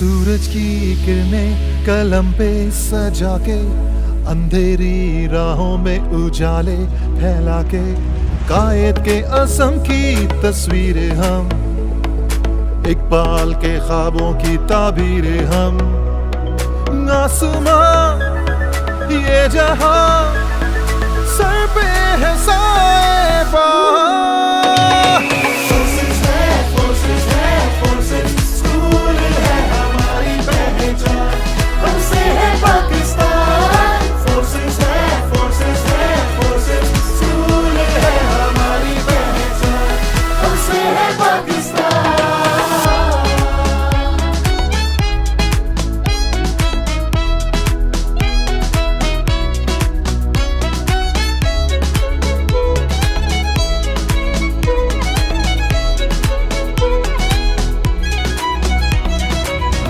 सूरज की किरणें कलम पे सजा के, अंधेरी राहों में उजाले फैला के, कायद के असम की तस्वीरें हम, इकबाल के ख्वाबों की ताबीरें हम। आसमां ये जहां सर पे है साए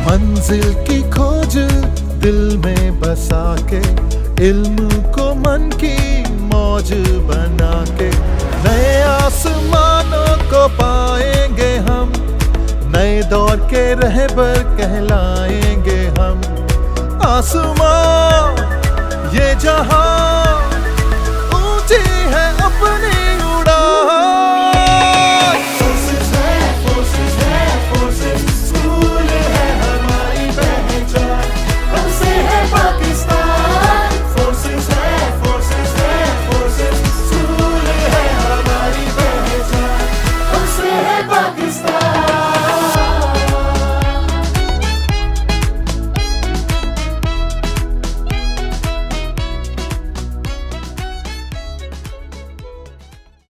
मंजिल की खोज दिल में बसा के, इल्म को मन की मौज बना के, नए आसमानों को पाएंगे हम, नए दौर के रहबर कहलाएंगे हम। आसमां ये जहां